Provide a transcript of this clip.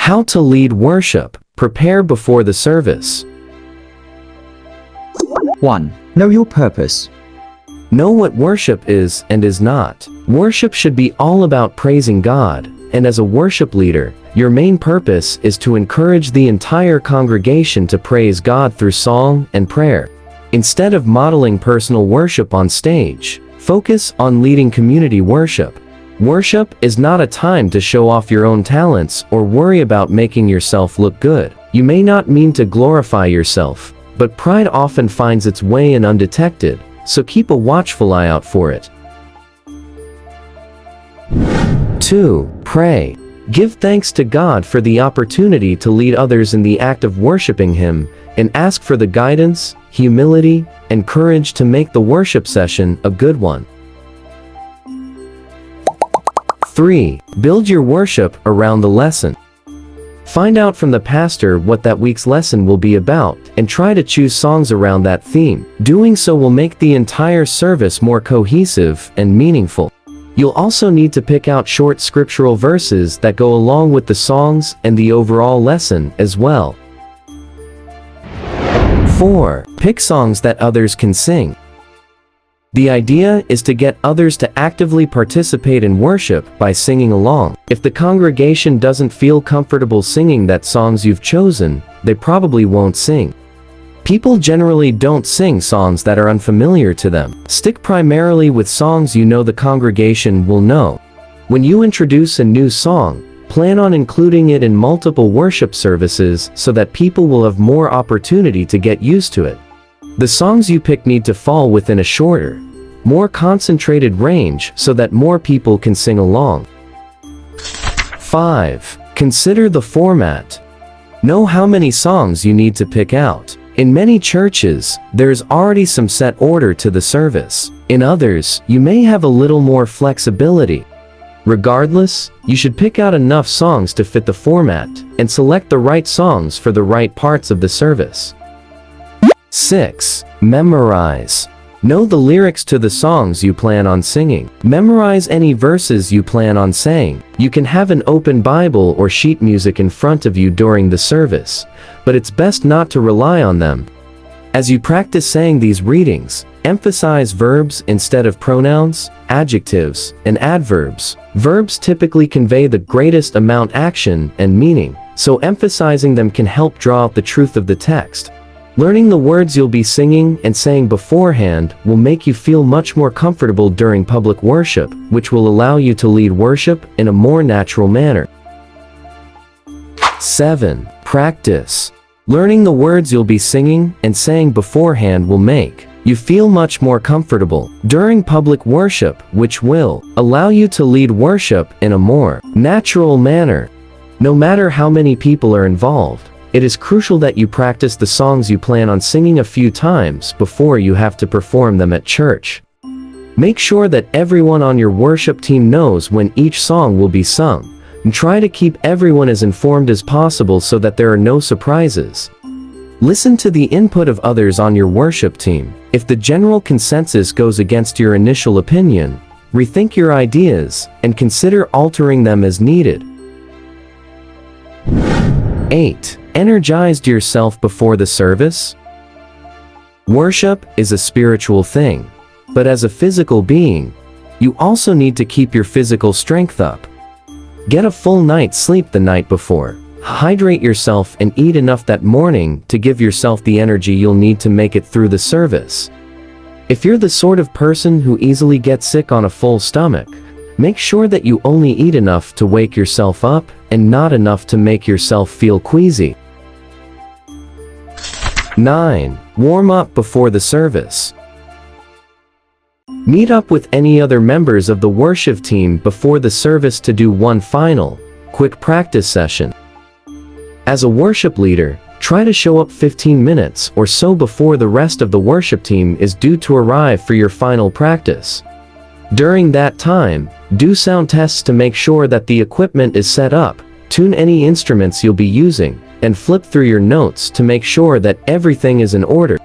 How to lead worship. Prepare before the service. 1. Know your purpose. Know what worship is and is not. Worship should be all about praising God, and as a worship leader, your main purpose is to encourage the entire congregation to praise God through song and prayer. Instead of modeling personal worship on stage, focus on leading community worship. Worship is not a time to show off your own talents or worry about making yourself look good. You may not mean to glorify yourself, but pride often finds its way in undetected, so keep a watchful eye out for it. 2. Pray. Give thanks to God for the opportunity to lead others in the act of worshiping Him, and ask for the guidance, humility, and courage to make the worship session a good one. 3. Build your worship around the lesson. Find out from the pastor what that week's lesson will be about, and try to choose songs around that theme. Doing so will make the entire service more cohesive and meaningful. You'll also need to pick out short scriptural verses that go along with the songs and the overall lesson as well. 4. Pick songs that others can sing. The idea is to get others to actively participate in worship by singing along. If the congregation doesn't feel comfortable singing that songs you've chosen, they probably won't sing. People generally don't sing songs that are unfamiliar to them. Stick primarily with songs you know the congregation will know. When you introduce a new song, plan on including it in multiple worship services so that people will have more opportunity to get used to it. The songs you pick need to fall within a shorter, more concentrated range so that more people can sing along. 5. Consider the format. Know how many songs you need to pick out. In many churches, there's already some set order to the service. In others, you may have a little more flexibility. Regardless, you should pick out enough songs to fit the format, and select the right songs for the right parts of the service. 6. Memorize. Know the lyrics to the songs you plan on singing. Memorize any verses you plan on saying. You can have an open Bible or sheet music in front of you during the service, but it's best not to rely on them. As you practice saying these readings, emphasize verbs instead of pronouns, adjectives, and adverbs. Verbs typically convey the greatest amount of action and meaning, so emphasizing them can help draw out the truth of the text. Learning the words you'll be singing and saying beforehand will make you feel much more comfortable during public worship, which will allow you to lead worship in a more natural manner. 7. Practice. Learning the words you'll be singing and saying beforehand will make you feel much more comfortable during public worship, which will allow you to lead worship in a more natural manner. No matter how many people are involved, it is crucial that you practice the songs you plan on singing a few times before you have to perform them at church. Make sure that everyone on your worship team knows when each song will be sung, and try to keep everyone as informed as possible so that there are no surprises. Listen to the input of others on your worship team. If the general consensus goes against your initial opinion, rethink your ideas and consider altering them as needed. 8. Energized yourself before the service. Worship is a spiritual thing, but as a physical being, you also need to keep your physical strength up. Get a full night's sleep the night before. Hydrate yourself and eat enough that morning to give yourself the energy you'll need to make it through the service. If you're the sort of person who easily gets sick on a full stomach, make sure that you only eat enough to wake yourself up and not enough to make yourself feel queasy. 9. Warm up before the service. Meet up with any other members of the worship team before the service to do one final, quick practice session. As a worship leader, try to show up 15 minutes or so before the rest of the worship team is due to arrive for your final practice. During that time, do sound tests to make sure that the equipment is set up, tune any instruments you'll be using, and flip through your notes to make sure that everything is in order.